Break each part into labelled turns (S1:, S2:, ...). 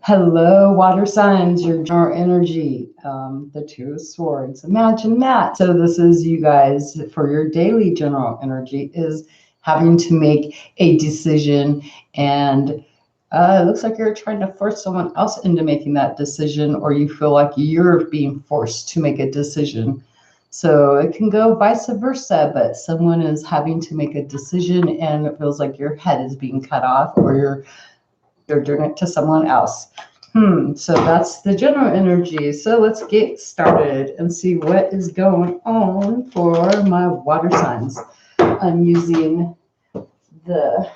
S1: Hello, water signs, your general energy, the Two of Swords. Imagine that. So this is you guys for your daily general energy is having to make a decision, and it looks like you're trying to force someone else into making that decision, or you feel like you're being forced to make a decision. So it can go vice versa, but someone is having to make a decision and it feels like your head is being cut off, or you're doing it to someone else. So that's the general energy. So let's get started and see what is going on for my water signs. I'm using the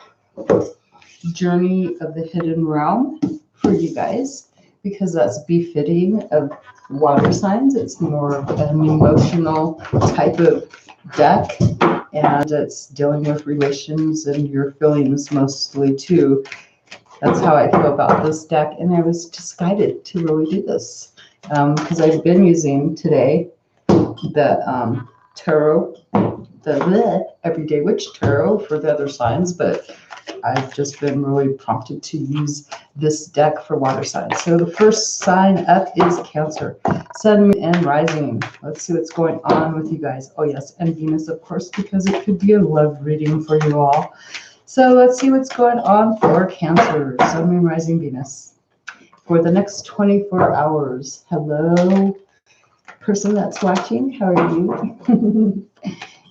S1: Journey of the Hidden Realm for you guys because that's befitting of water signs. It's more of an emotional type of deck, and it's dealing with relations and your feelings mostly too. That's how I feel about this deck, and I was just guided to really do this because I've been using today the tarot, the Everyday Witch Tarot for the other signs, but I've just been really prompted to use this deck for water signs. So the first sign up is Cancer, Sun, Moon, and Rising. Let's see what's going on with you guys. Oh yes, and Venus, of course, because it could be a love reading for you all. So let's see what's going on for Cancer, Sun, Moon, Rising, Venus. For the next 24 hours. Hello, person that's watching. How are you?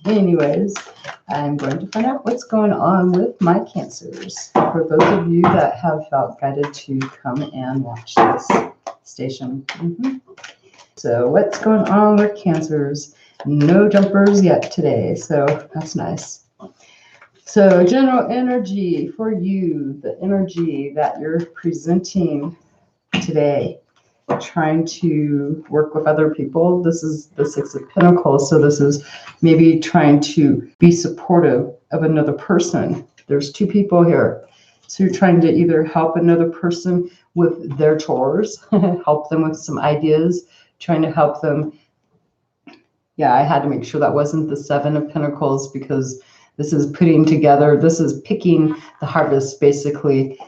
S1: Anyways, I'm going to find out what's going on with my Cancers. For those of you that have felt guided to come and watch this station. So what's going on with Cancers? No jumpers yet today, so that's nice. So general energy for you, the energy that you're presenting today, trying to work with other people. This is the Six of Pentacles, so this is maybe trying to be supportive of another person. There's two people here. So you're trying to either help another person with their chores, help them with some ideas, trying to help them. Yeah, I had to make sure that wasn't the Seven of Pentacles because this is putting together, this is picking the harvest, basically,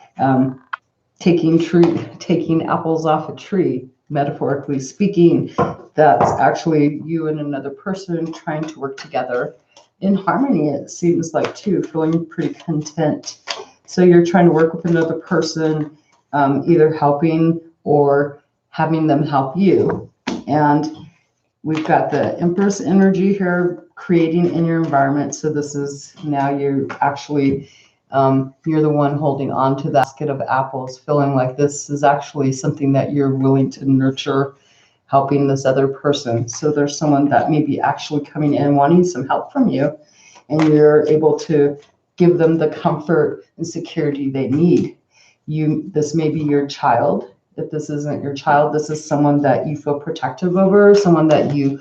S1: taking apples off a tree, metaphorically speaking. That's actually you and another person trying to work together in harmony, it seems like, too, feeling pretty content. So you're trying to work with another person, either helping or having them help you. And we've got the Empress energy here creating in your environment. So this is now you actually, you're the one holding on to that basket of apples, feeling like this is actually something that you're willing to nurture, helping this other person. So there's someone that may be actually coming in wanting some help from you, and you're able to give them the comfort and security they need. This may be your child. If this isn't your child, this is someone that you feel protective over, someone that you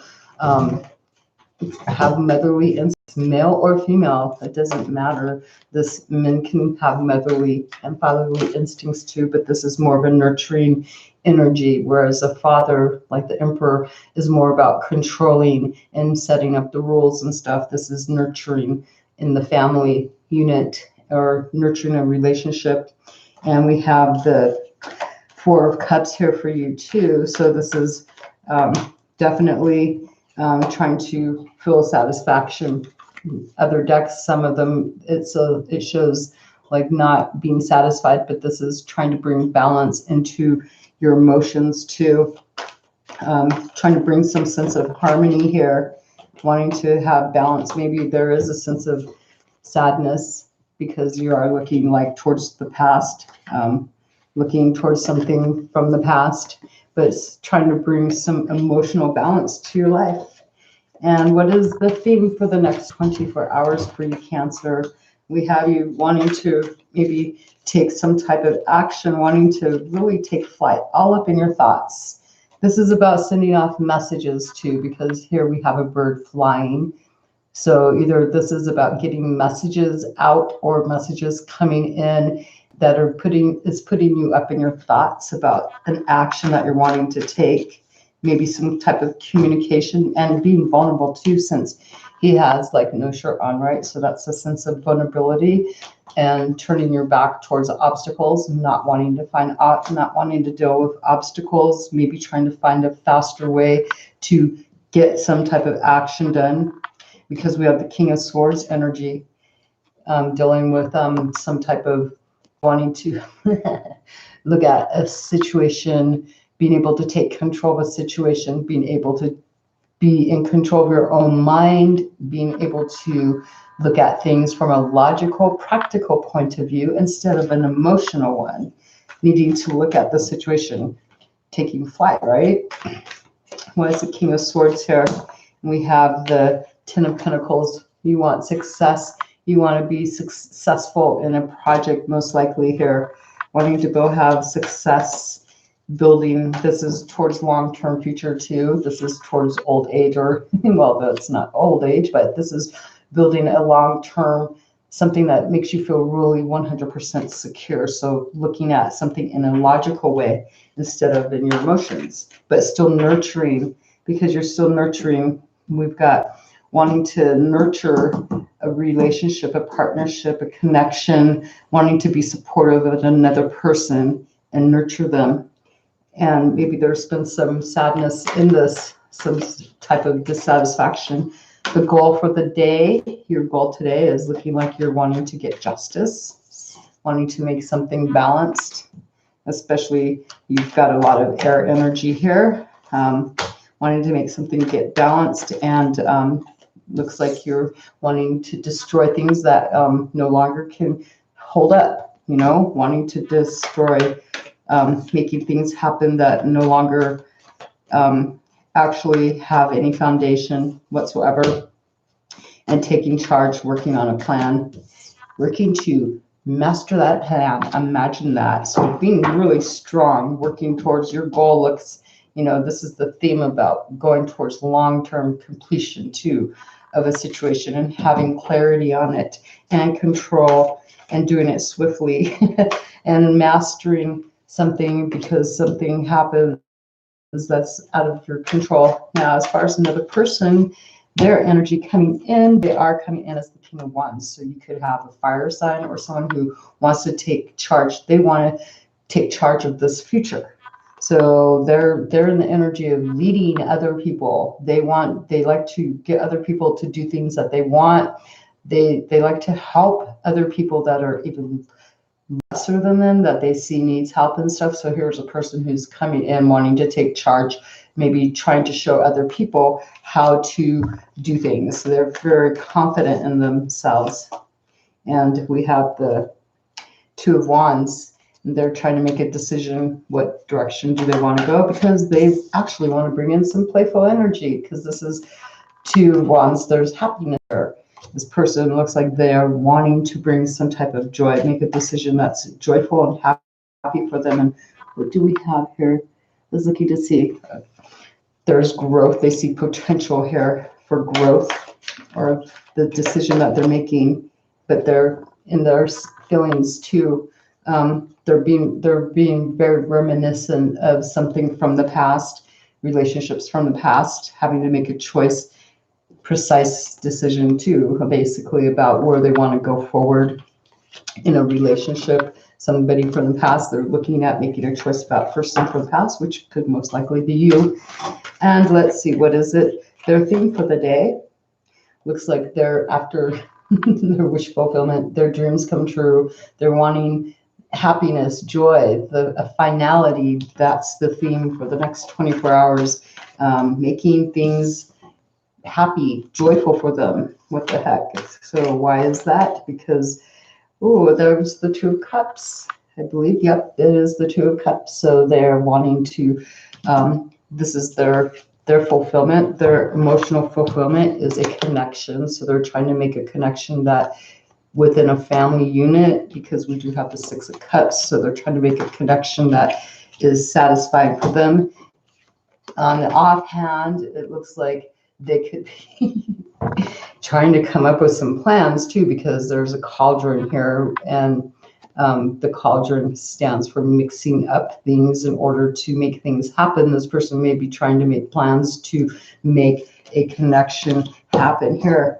S1: have motherly instincts, male or female, it doesn't matter. This men can have motherly and fatherly instincts too, but this is more of a nurturing energy, whereas a father, like the Emperor, is more about controlling and setting up the rules and stuff. This is nurturing in the family unit or nurturing a relationship. And we have the Four of Cups here for you too. So this is definitely trying to feel satisfaction. Other decks, some of them, it shows like not being satisfied, but this is trying to bring balance into your emotions too. Trying to bring some sense of harmony here, wanting to have balance. Maybe there is a sense of sadness because you are looking like towards the past, looking towards something from the past, but it's trying to bring some emotional balance to your life. And what is the theme for the next 24 hours for you, Cancer? We have you wanting to maybe take some type of action, wanting to really take flight, all up in your thoughts. This is about sending off messages too, because here we have a bird flying. So either this is about getting messages out or messages coming in that are putting you up in your thoughts about an action that you're wanting to take. maybe some type of communication, and being vulnerable too, since he has like no shirt on, right? So that's a sense of vulnerability and turning your back towards obstacles, not wanting to deal with obstacles, maybe trying to find a faster way to get some type of action done, because we have the King of Swords energy, dealing with some type of wanting to look at a situation, being able to take control of a situation, being able to be in control of your own mind, being able to look at things from a logical, practical point of view instead of an emotional one, needing to look at the situation, taking flight, right? What is the King of Swords here? We have the Ten of Pentacles. You want success. You want to be successful in a project, most likely here. Wanting to go have success building. This is towards long-term future too. This is towards old age, or well, it's not old age, but this is building a long-term, something that makes you feel really 100% secure. So looking at something in a logical way instead of in your emotions, but still nurturing, because you're still nurturing. We've got wanting to nurture a relationship, a partnership, a connection, wanting to be supportive of another person and nurture them. And maybe there's been some sadness in this, some type of dissatisfaction. The goal for the day, your goal today is looking like you're wanting to get justice, wanting to make something balanced, especially you've got a lot of air energy here, wanting to make something get balanced, and looks like you're wanting to destroy things that no longer can hold up, wanting to destroy, making things happen that no longer actually have any foundation whatsoever, and taking charge, working on a plan, working to master that plan. Imagine that. So being really strong, working towards your goal. Looks, this is the theme about going towards long-term completion too of a situation, and having clarity on it and control, and doing it swiftly and mastering something because something happens that's out of your control. Now, as far as another person, their energy coming in, they are coming in as the King of Wands. So you could have a fire sign or someone who wants to take charge. They want to take charge of this future. So they're in the energy of leading other people. They like to get other people to do things that they want. They like to help other people that are even lesser than them, that they see needs help and stuff. So here's a person who's coming in wanting to take charge, maybe trying to show other people how to do things. So they're very confident in themselves. And we have the Two of Wands, and they're trying to make a decision. What direction do they want to go? Because they actually want to bring in some playful energy, because this is Two of Wands. There's happiness there. This person looks like they are wanting to bring some type of joy, make a decision that's joyful and happy for them. And what do we have here? I was looking to see. There's growth. They see potential here for growth, or the decision that they're making, but they're in their feelings too. They're being very reminiscent of something from the past, relationships from the past, having to make a choice, precise decision too, basically about where they want to go forward in a relationship. Somebody from the past, they're looking at making a choice about person from the past, which could most likely be you. And let's see, what is it? Their theme for the day looks like they're after their wish fulfillment, their dreams come true. They're wanting happiness, joy, a finality. That's the theme for the next 24 hours, making things happy, joyful for them. What the heck? So why is that? Because, there's the Two of Cups. I believe, yep, it is the Two of Cups. So they're wanting to, this is their fulfillment. Their emotional fulfillment is a connection. So they're trying to make a connection that within a family unit, because we do have the Six of Cups. So they're trying to make a connection that is satisfying for them. On the offhand, it looks like they could be trying to come up with some plans too, because there's a cauldron here, and The cauldron stands for mixing up things in order to make things happen. This person may be trying to make plans to make a connection happen here.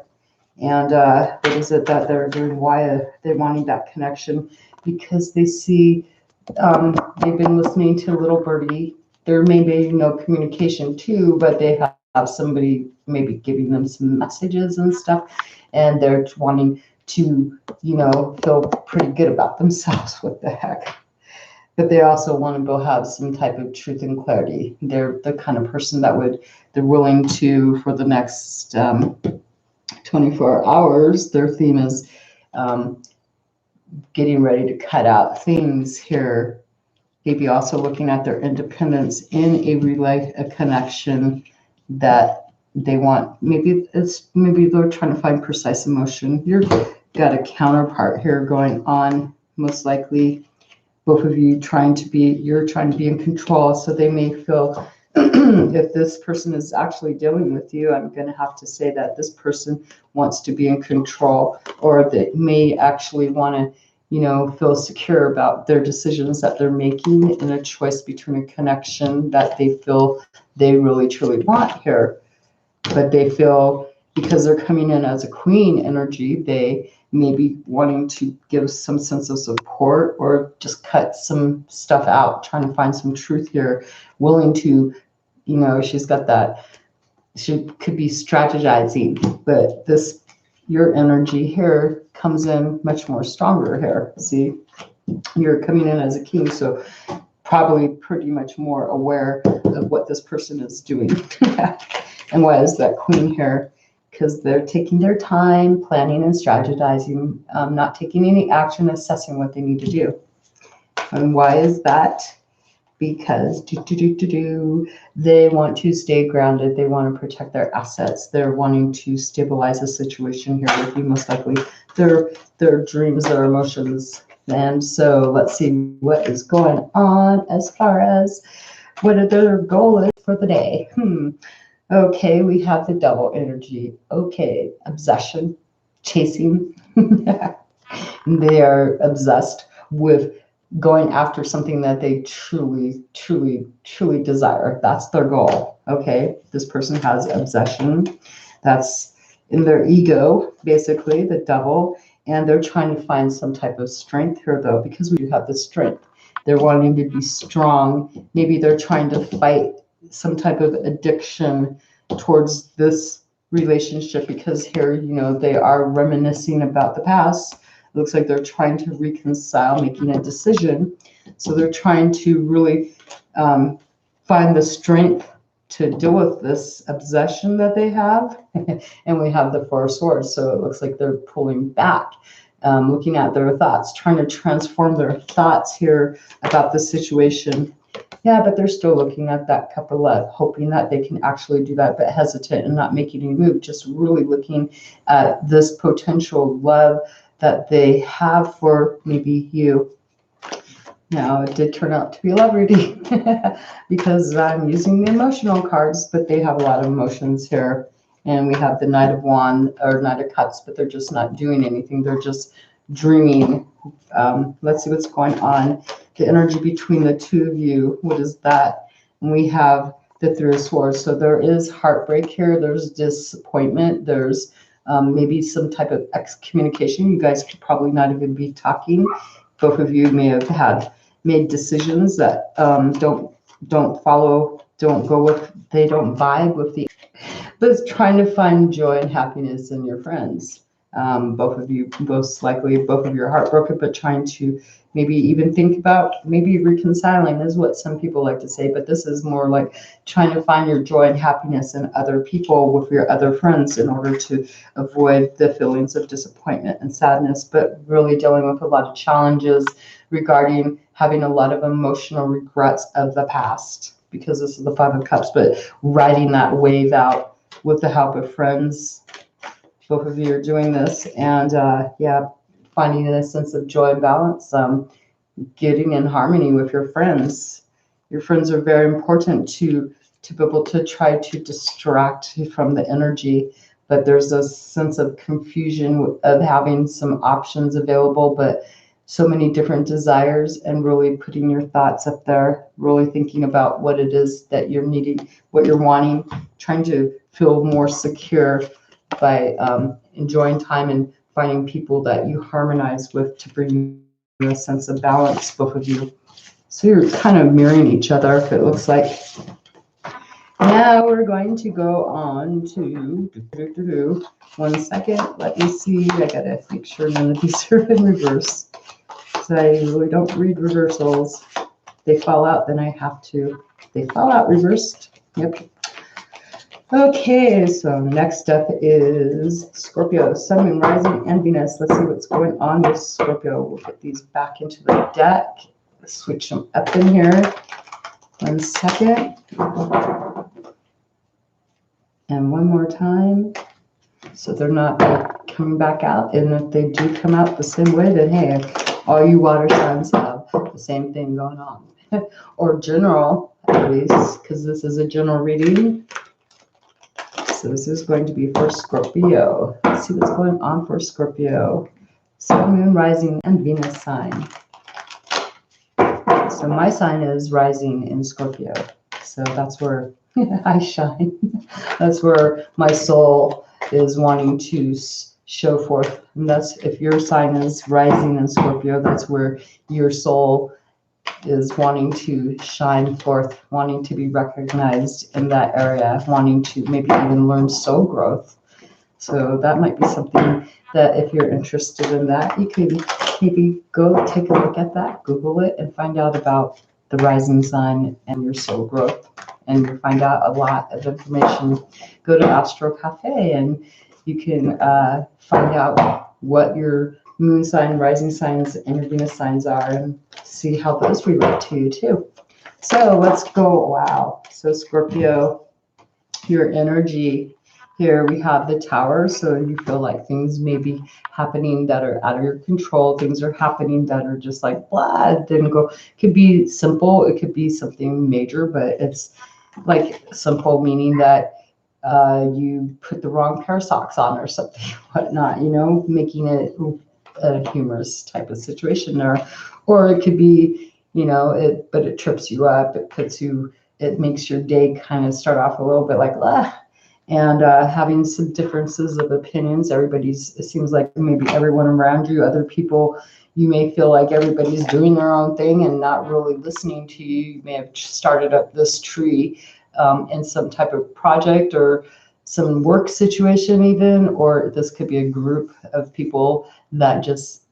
S1: And what is it that they're doing? Why are they wanting that connection? Because they see they've been listening to Little Birdie. There may be no communication too, but they have somebody maybe giving them some messages and stuff, and they're wanting to, feel pretty good about themselves. What the heck? But they also want to go have some type of truth and clarity. They're the kind of person that they're willing to, for the next 24 hours, their theme is getting ready to cut out things here. Maybe also looking at their independence in a connection that they want. Maybe they're trying to find precise emotion. You've got a counterpart here going on, most likely. Both of you you're trying to be in control, so they may feel if this person is actually dealing with you, I'm going to have to say that this person wants to be in control, or they may actually want to, feel secure about their decisions that they're making in a choice between a connection that they feel they really truly want here. But they feel, because they're coming in as a queen energy, they may be wanting to give some sense of support or just cut some stuff out, trying to find some truth here, willing to, she's got that, she could be strategizing, but your energy here comes in much more stronger here. See, you're coming in as a king, so probably pretty much more aware of what this person is doing. And why is that queen here? Because they're taking their time, planning and strategizing, not taking any action, assessing what they need to do. And why is that? Because they want to stay grounded. They want to protect their assets. They're wanting to stabilize the situation here with you, most likely. Their dreams, their emotions. And so let's see what is going on as far as what their goal is for the day. Okay, we have the double energy. Okay, obsession, chasing. They are obsessed with going after something that they truly, truly, truly desire. That's their goal. Okay, this person has obsession. That's in their ego, basically, the devil. And they're trying to find some type of strength here, though, because we have the strength. They're wanting to be strong. Maybe they're trying to fight some type of addiction towards this relationship, because here, they are reminiscing about the past. It looks like they're trying to reconcile, making a decision. So they're trying to really find the strength to deal with this obsession that they have. And we have the Four of Swords, so it looks like they're pulling back, looking at their thoughts, trying to transform their thoughts here about the situation. Yeah, but they're still looking at that cup of love, hoping that they can actually do that, but hesitant and not making any move, just really looking at this potential love that they have for maybe you. Now, it did turn out to be a love reading because I'm using the emotional cards, but they have a lot of emotions here. And we have the Knight of Wands or Knight of Cups, but they're just not doing anything. They're just dreaming. Let's see what's going on. The energy between the two of you, what is that? And we have the Three of Swords. So there is heartbreak here. There's disappointment. There's maybe some type of excommunication. You guys could probably not even be talking. Both of you may have made decisions that don't follow, don't go with, they don't vibe with the, but it's trying to find joy and happiness in your friends. Both of you, most likely, both of you are heartbroken, but trying to maybe even think about maybe reconciling is what some people like to say, but this is more like trying to find your joy and happiness in other people with your other friends in order to avoid the feelings of disappointment and sadness, but really dealing with a lot of challenges regarding having a lot of emotional regrets of the past, because this is the Five of Cups, but riding that wave out with the help of friends. Both of you are doing this, and finding a sense of joy and balance, getting in harmony with your friends. Your friends are very important to be able to try to distract from the energy, but there's a sense of confusion of having some options available, but so many different desires, and really putting your thoughts up there, really thinking about what it is that you're needing, what you're wanting, trying to feel more secure by enjoying time and finding people that you harmonize with to bring you a sense of balance, both of you. So you're kind of mirroring each other, if it looks like. Now we're going to go on to, 1 second, let me see, I gotta make sure none of these are in reverse. So I really don't read reversals. They fall out, then I have to. They fall out reversed. Yep. Okay, so next up is Scorpio, Sun, Moon, Rising, and Venus. Let's see what's going on with Scorpio. We'll get these back into the deck. Switch them up in here. 1 second. And one more time. So they're not like coming back out. And if they do come out the same way, then hey, all you water signs have the same thing going on. Or general, at least, because this is a general reading. So this is going to be for Scorpio. Let's see what's going on for Scorpio. Sun, Moon, Rising, and Venus sign. So my sign is rising in Scorpio. So that's where I shine. That's where my soul is wanting to show forth. And that's, if your sign is rising in Scorpio, that's where your soul is wanting to shine forth, wanting to be recognized in that area, wanting to maybe even learn soul growth. So that might be something that if you're interested in that, you can maybe go take a look at that, Google it, and find out about the rising sign and your soul growth. And you'll find out a lot of information. Go to Astro Cafe and you can find out what your moon sign, rising signs, and your Venus signs are, and see how those relate to you too. So let's go. Wow. So Scorpio, your energy here, we have the Tower. So you feel like things may be happening that are out of your control. Things are happening that are just like, blah, it didn't go. It could be simple. It could be something major, but it's like simple, meaning that you put the wrong pair of socks on or something, whatnot, making it a humorous type of situation, or it could be, but it trips you up, it makes your day kind of start off a little bit like, and having some differences of opinions. It seems like maybe everyone around you, other people, you may feel like everybody's doing their own thing and not really listening to you. You may have started up this tree in some type of project or some work situation even, or this could be a group of people that just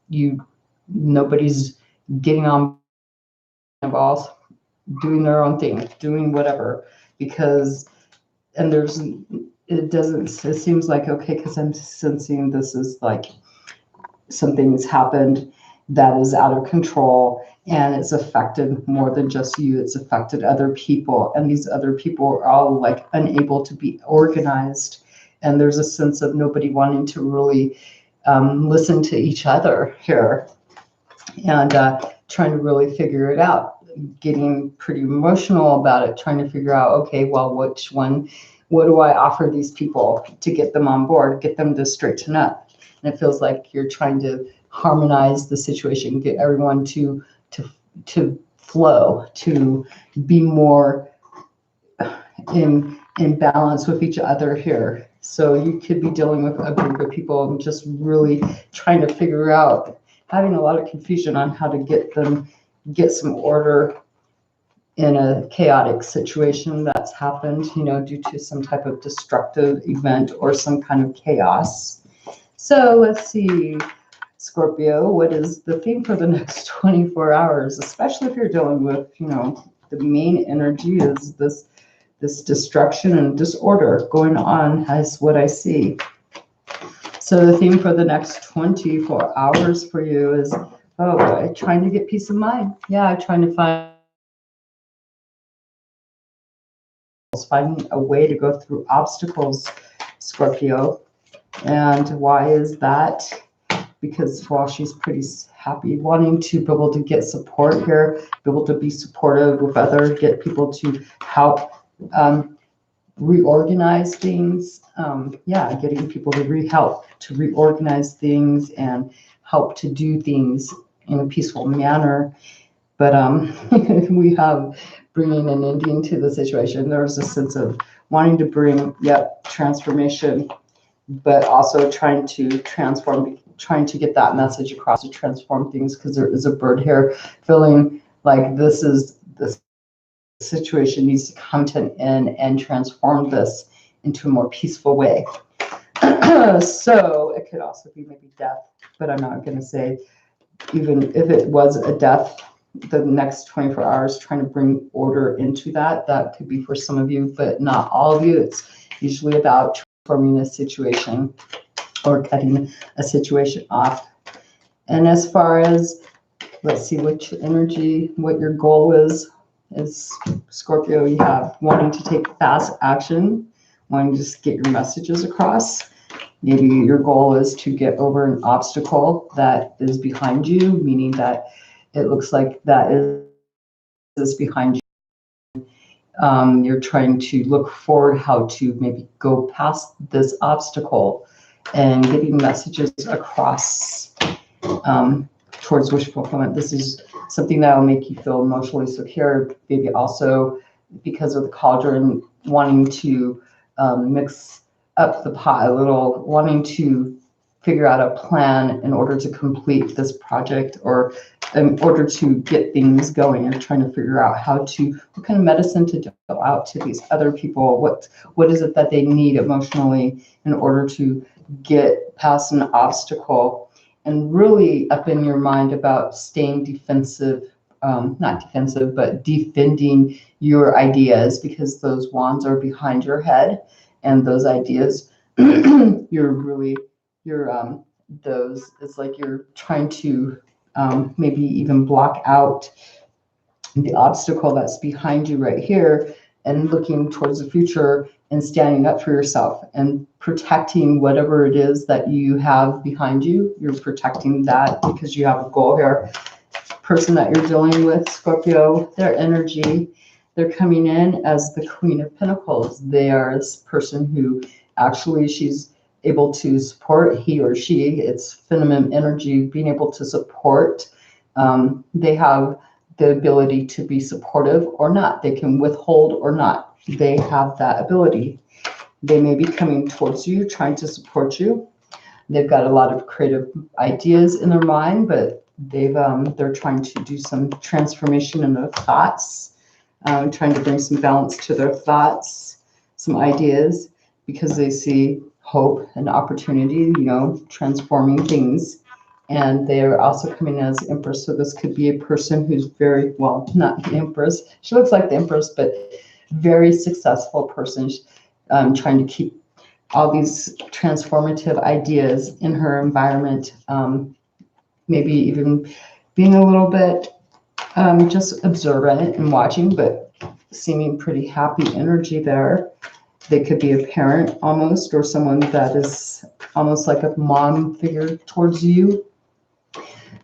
S1: nobody's getting on balls, doing their own thing, doing whatever, because, and it seems like, okay, because I'm sensing this is like something's happened that is out of control, and it's affected more than just you. It's affected other people, and these other people are all like unable to be organized. And there's a sense of nobody wanting to really listen to each other here, and trying to really figure it out, getting pretty emotional about it, trying to figure out, okay, well, what do I offer these people to get them on board, get them to straighten up? And it feels like you're trying to harmonize the situation, get everyone to flow, to be more in balance with each other here. So you could be dealing with a group of people and just really trying to figure out, having a lot of confusion on how to get some order in a chaotic situation that's happened, due to some type of destructive event or some kind of chaos. So let's see, Scorpio, what is the theme for the next 24 hours, especially if you're dealing with, the main energy is this destruction and disorder going on, as what I see. So the theme for the next 24 hours for you is, oh boy, trying to get peace of mind. Yeah, trying to finding a way to go through obstacles, Scorpio. And why is that? Because, well, she's pretty happy, wanting to be able to get support here, be able to be supportive with others, get people to help reorganize things. Getting people to help to reorganize things and help to do things in a peaceful manner. But we have bringing an ending to the situation. There's a sense of wanting to bring, transformation, but also trying to transform, trying to get that message across to transform things, because there is a bird here feeling like this situation needs to come to an end and transform this into a more peaceful way. So it could also be maybe death, but I'm not going to say, even if it was a death, the next 24 hours trying to bring order into that. That could be for some of you, but not all of you. It's usually about transforming a situation or cutting a situation off. And as far as, let's see what your energy, what your goal is Scorpio, you have wanting to take fast action, wanting to just get your messages across. Maybe your goal is to get over an obstacle that is behind you, meaning that it looks like that is behind you. You're trying to look forward how to maybe go past this obstacle and getting messages across towards wish fulfillment. This is something that will make you feel emotionally secure. Maybe also because of the cauldron, wanting to mix up the pot a little, wanting to figure out a plan in order to complete this project, or in order to get things going. You're trying to figure out what kind of medicine to go out to these other people. What is it that they need emotionally in order to get past an obstacle, and really up in your mind about staying defensive, not defensive, but defending your ideas, because those wands are behind your head, and those ideas, it's like you're trying to maybe even block out the obstacle that's behind you right here, and looking towards the future and standing up for yourself and protecting whatever it is that you have behind you. You're protecting that because you have a goal here. Person that you're dealing with, Scorpio, their energy, they're coming in as the Queen of Pentacles. They are this person who actually, she's able to support, he or she, it's feminine energy, being able to support. They have the ability to be supportive or not. They can withhold or not. They have that ability. They may be coming towards you, trying to support you. They've got a lot of creative ideas in their mind, but they're trying to do some transformation in their thoughts, trying to bring some balance to their thoughts, some ideas, because they see hope and opportunity, transforming things. And they're also coming as Empress. So this could be a person who's very, well, not the Empress. She looks like the Empress, but very successful person, trying to keep all these transformative ideas in her environment. Maybe even being a little bit just observant and watching, but seeming pretty happy energy there. They could be a parent almost, or someone that is almost like a mom figure towards you,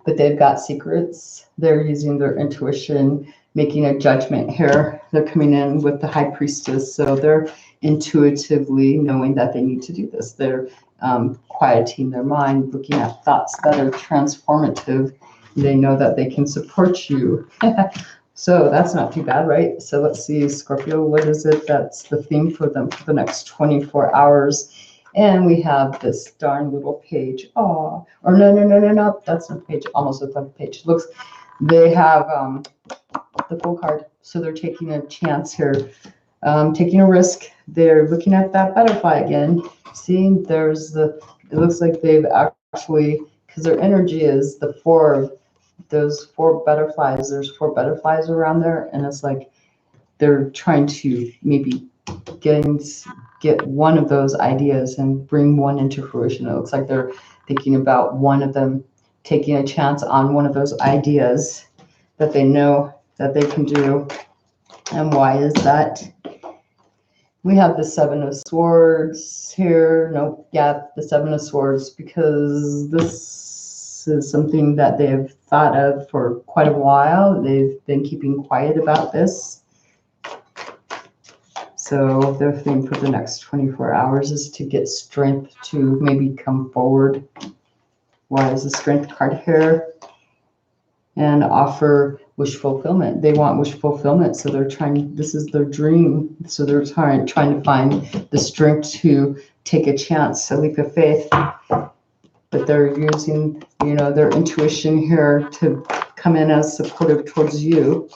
S1: but they've got secrets. They're using their intuition, making a judgment here. They're coming in with the High Priestess, so they're intuitively knowing that they need to do this. They're quieting their mind, looking at thoughts that are transformative. They know that they can support you. So that's not too bad, right? So let's see, Scorpio, what is it that's the theme for them for the next 24 hours? And we have this darn little page. Oh, or no. That's not a page. Almost looks like a page. Looks, they have the Fool card. So they're taking a chance here, taking a risk. They're looking at that butterfly again. See, it looks like they've actually, because their energy is the those four butterflies. There's four butterflies around there, and it's like they're trying to maybe get one of those ideas and bring one into fruition. It looks like they're thinking about one of them, taking a chance on one of those ideas that they know that they can do. And why is that? We have the Seven of Swords here. Nope, yeah, the Seven of Swords, because this is something that they've thought of for quite a while. They've been keeping quiet about this. So their theme for the next 24 hours is to get strength to maybe come forward. Why is the Strength card here? and offer wish fulfillment. They want wish fulfillment, so they're trying, this is their dream. So they're trying to find the strength to take a chance, a leap of faith. But they're using, their intuition here to come in as supportive towards you.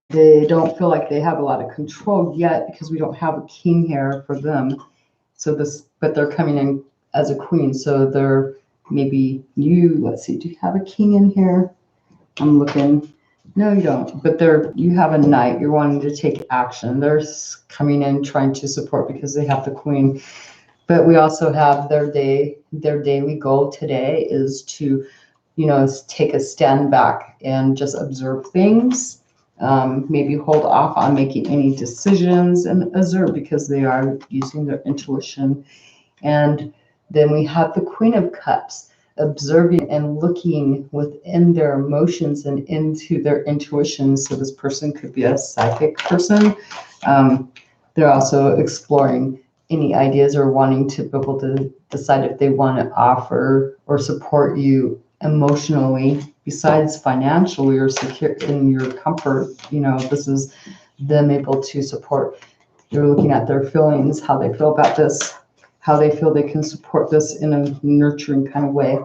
S1: They don't feel like they have a lot of control yet because we don't have a king here for them. But they're coming in as a queen. So they're maybe you, let's see, do you have a king in here? I'm looking. No, you don't. But you have a knight. You're wanting to take action. They're coming in trying to support because they have the queen. But we also have their daily goal today is to, take a stand back and just observe things. Maybe hold off on making any decisions and observe because they are using their intuition. And then we have the Queen of Cups, observing and looking within their emotions and into their intuition. So this person could be a psychic person. They're also exploring any ideas or wanting to be able to decide if they want to offer or support you emotionally besides financially or secure in your comfort. This is them able to support. You're looking at their feelings, how they feel about this, how they feel they can support this in a nurturing kind of way.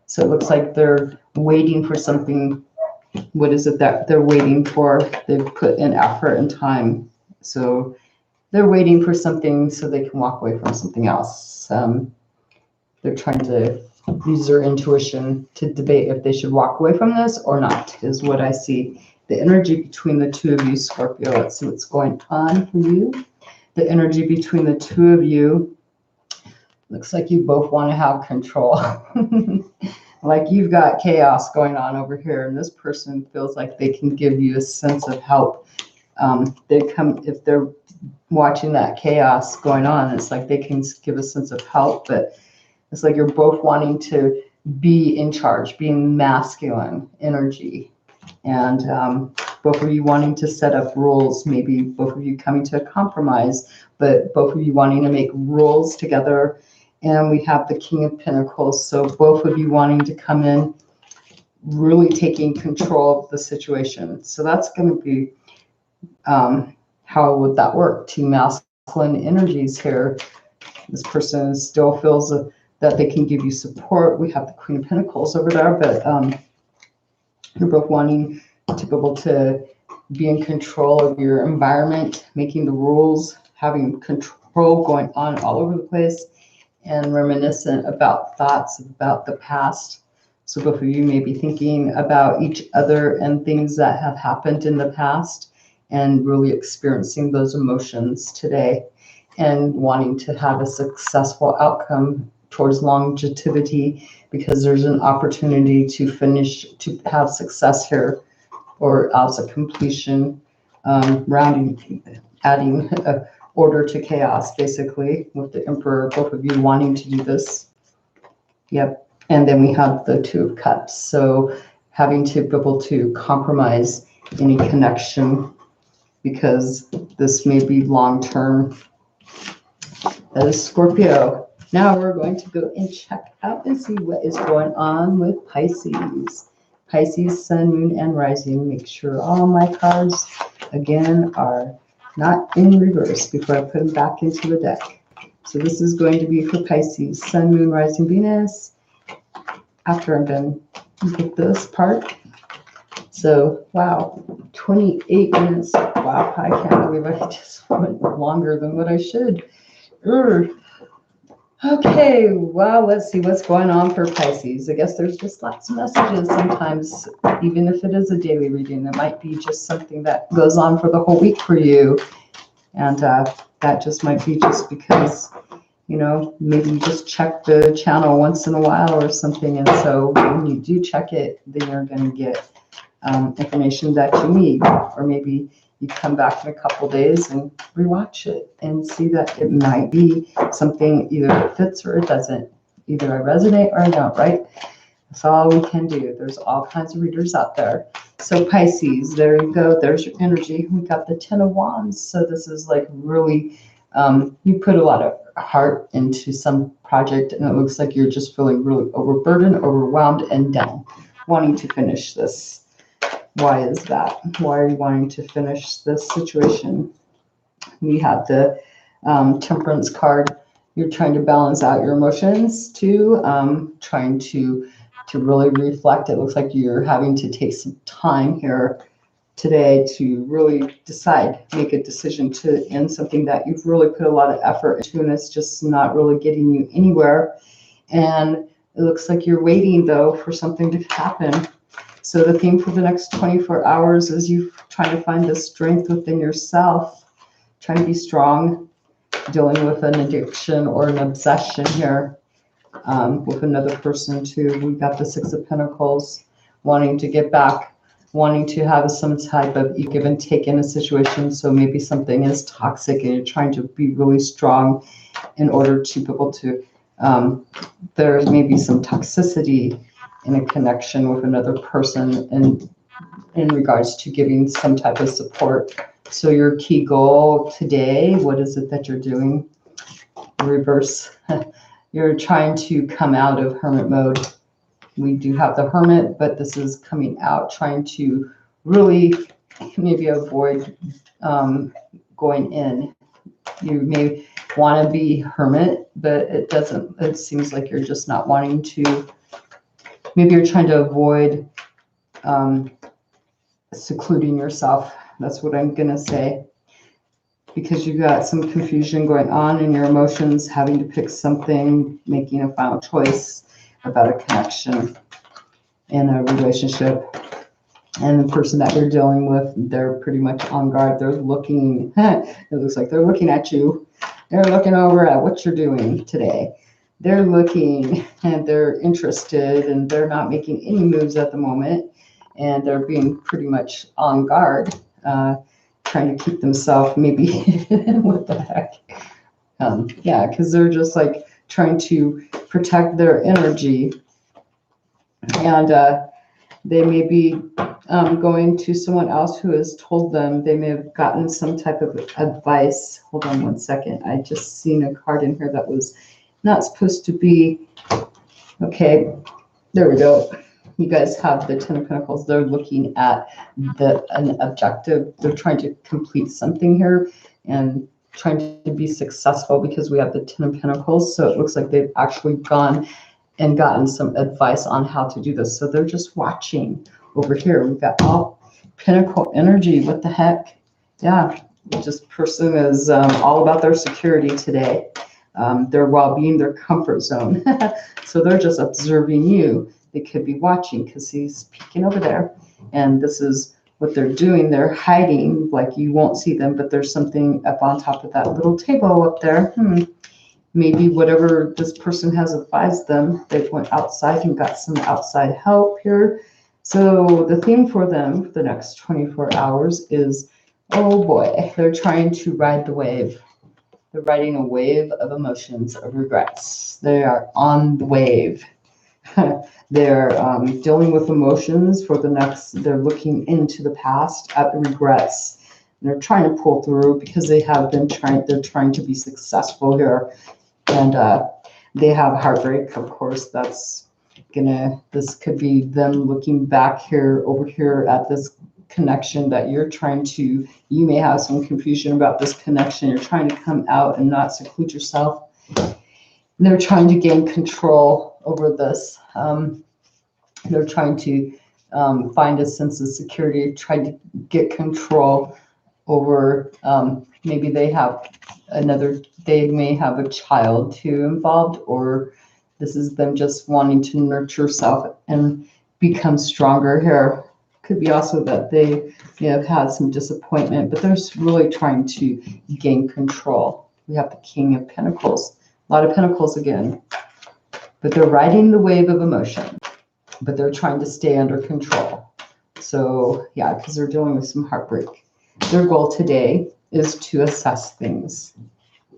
S1: So it looks like they're waiting for something. What is it that they're waiting for? They've put in effort and time. So they're waiting for something so they can walk away from something else. They're trying to use their intuition to debate if they should walk away from this or not, is what I see. The energy between the two of you, Scorpio, let's see what's going on for you. The energy between the two of you, looks like you both want to have control. Like you've got chaos going on over here, and this person feels like they can give you a sense of help. If they're watching that chaos going on, it's like they can give a sense of help, but it's like you're both wanting to be in charge, being masculine energy, and both of you wanting to set up rules, maybe both of you coming to a compromise, but both of you wanting to make rules together. And we have the King of Pentacles, so both of you wanting to come in, really taking control of the situation. So that's going to be, how would that work? Two masculine energies here. This person still feels that they can give you support. We have the Queen of Pentacles over there, but you're both wanting to be able to be in control of your environment, making the rules, having control going on all over the place, and reminiscent about thoughts about the past. So both of you may be thinking about each other and things that have happened in the past and really experiencing those emotions today and wanting to have a successful outcome towards longevity, because there's an opportunity to have success here, or as a completion, adding order to chaos, basically, with the Emperor, both of you wanting to do this. Yep. And then we have the Two of Cups. So having to be able to compromise any connection, because this may be long-term. That is Scorpio. Now we're going to go and check out and see what is going on with Pisces. Pisces, Sun, Moon, and Rising. Make sure all my cards, again, are not in reverse before I put them back into the deck. So this is going to be for Pisces, Sun, Moon, Rising, Venus. After I'm done with this part. So, wow, 28 minutes. Wow, I can't believe I just went longer than what I should. Okay, wow, let's see what's going on for Pisces. I guess there's just lots of messages sometimes, even if it is a daily reading. It might be just something that goes on for the whole week for you. And that just might be just because, maybe you just check the channel once in a while or something. And so when you do check it, then you're going to get information that you need. Or maybe you come back in a couple days and rewatch it and see that it might be something, either it fits or it doesn't. Either I resonate or I don't, right? That's all we can do. There's all kinds of readers out there. So Pisces, there you go. There's your energy. We got the 10 of Wands. So this is like really, you put a lot of heart into some project, and it looks like you're just feeling really overburdened, overwhelmed, and down. wanting to finish this. Why is that? Why are you wanting to finish this situation? We have the Temperance card. You're trying to balance out your emotions too, trying to really reflect. It looks like you're having to take some time here today to really decide, make a decision to end something that you've really put a lot of effort into, and it's just not really getting you anywhere. And it looks like you're waiting though for something to happen. So the theme for the next 24 hours is you trying to find the strength within yourself, trying to be strong, dealing with an addiction or an obsession here with another person too. We've got the Six of Pentacles, wanting to get back, wanting to have some type of give and take in a situation. So maybe something is toxic and you're trying to be really strong in order to be able to, there's maybe some toxicity in a connection with another person and in regards to giving some type of support. So your key goal today, what is it that you're doing? Reverse. You're trying to come out of hermit mode. We do have the Hermit, but this is coming out, trying to really maybe avoid going in. You may want to be hermit, but it doesn't, it seems like you're just not wanting to. Maybe you're trying to avoid secluding yourself. That's what I'm going to say. Because you've got some confusion going on in your emotions, having to pick something, making a final choice about a connection in a relationship. And the person that you're dealing with, they're pretty much on guard. They're looking, it looks like they're looking at you. They're looking over at what you're doing today. They're looking and they're interested and they're not making any moves at the moment. And they're being pretty much on guard, trying to keep themselves maybe, what the heck? Yeah, because they're just like trying to protect their energy. And they may be going to someone else who has told them, they may have gotten some type of advice. Hold on one second. I just seen a card in here that was not supposed to be. Okay, there we go. You guys have the Ten of Pentacles. They're looking at an objective. They're trying to complete something here and trying to be successful because we have the Ten of Pentacles. So it looks like they've actually gone and gotten some advice on how to do this. So they're just watching over here. We've got all Pentacle energy. What the heck? Yeah, this person is all about their security today, their well-being, their comfort zone. So they're just observing you. They could be watching because he's peeking over there. And this is what they're doing. They're hiding, like you won't see them, but there's something up on top of that little table up there. Maybe whatever this person has advised them, they went outside and got some outside help here. So the theme for them for the next 24 hours is, oh boy, they're trying to ride the wave. They're riding a wave of emotions, of regrets. They are on the wave. They're dealing with emotions for the next, they're looking into the past at the regrets. They're trying to pull through because they have been they're trying to be successful here. And they have heartbreak, of course. That's this could be them looking back here, over here at this connection that you're trying to, you may have some confusion about this connection. You're trying to come out and not seclude yourself. They're trying to gain control over this. They're trying to find a sense of security, try to get control over, maybe they have they may have a child too involved, or this is them just wanting to nurture self and become stronger here. Could be also that they have had some disappointment, but they're really trying to gain control. We have the King of Pentacles, a lot of Pentacles again, but they're riding the wave of emotion, but they're trying to stay under control. So yeah, because they're dealing with some heartbreak. Their goal today is to assess things,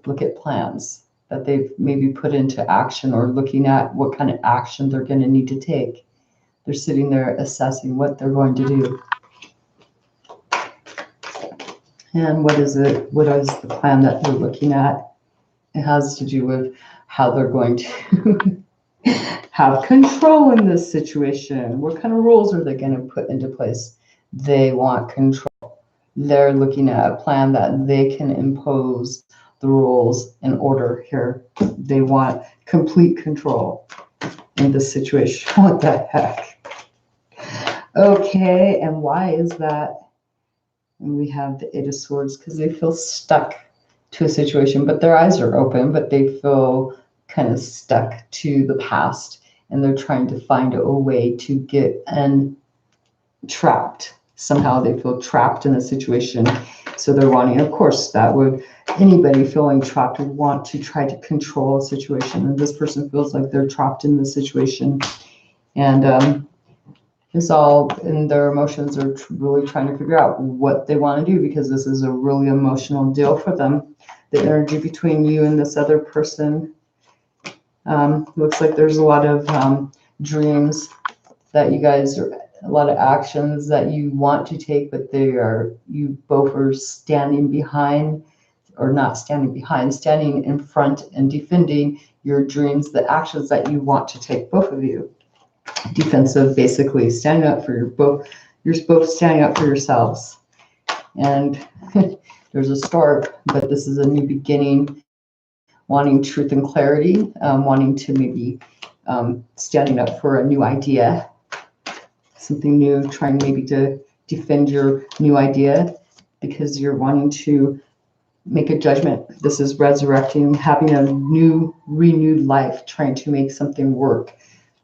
S1: look at plans that they've maybe put into action, or looking at what kind of action they're going to need to take. They're sitting there assessing what they're going to do. And what is it? What is the plan that they're looking at? It has to do with how they're going to have control in this situation. What kind of rules are they going to put into place? They want control. They're looking at a plan that they can impose the rules and order here. They want complete control in this situation. What the heck? Okay, and why is that? And we have the Eight of Swords because they feel stuck to a situation, but their eyes are open, but they feel kind of stuck to the past, and they're trying to find a way to get trapped. Somehow they feel trapped in a situation. So they're wanting, of course, that would, anybody feeling trapped would want to try to control a situation. And this person feels like they're trapped in the situation. And it's all, and their emotions are really trying to figure out what they want to do, because this is a really emotional deal for them. The energy between you and this other person, looks like there's a lot of dreams that you guys are, a lot of actions that you want to take, but you both are standing behind, or not standing behind, standing in front and defending your dreams, the actions that you want to take, both of you. Defensive, basically, standing up for you're both standing up for yourselves. And there's a start, but this is a new beginning, wanting truth and clarity, wanting to maybe standing up for a new idea, something new, trying maybe to defend your new idea because you're wanting to make a judgment. This is resurrecting, having a new, renewed life, trying to make something work.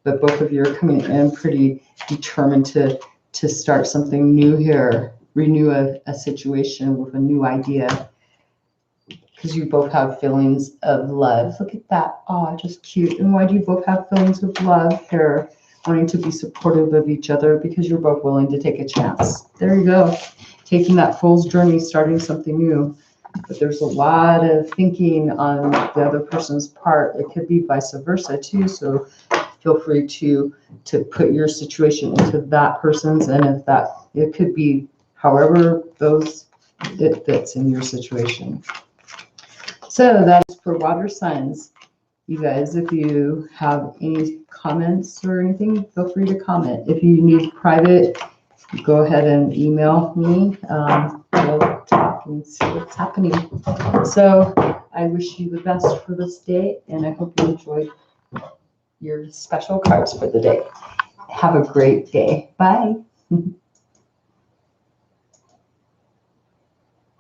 S1: But both of you are coming in pretty determined to start something new here, renew a situation with a new idea, because you both have feelings of love. Look at that. Oh, just cute. And why do you both have feelings of love here? Wanting to be supportive of each other because you're both willing to take a chance. There you go. Taking that fool's journey, starting something new. But there's a lot of thinking on the other person's part. It could be vice versa too. So feel free to put your situation into that person's, and if that, it could be however it fits in your situation. So that's for water signs. You guys, if you have any comments or anything, feel free to comment. If you need private, go ahead and email me. We'll talk and see what's happening. So I wish you the best for this day, and I hope you enjoyed your special cards for the day. Have a great day. Bye.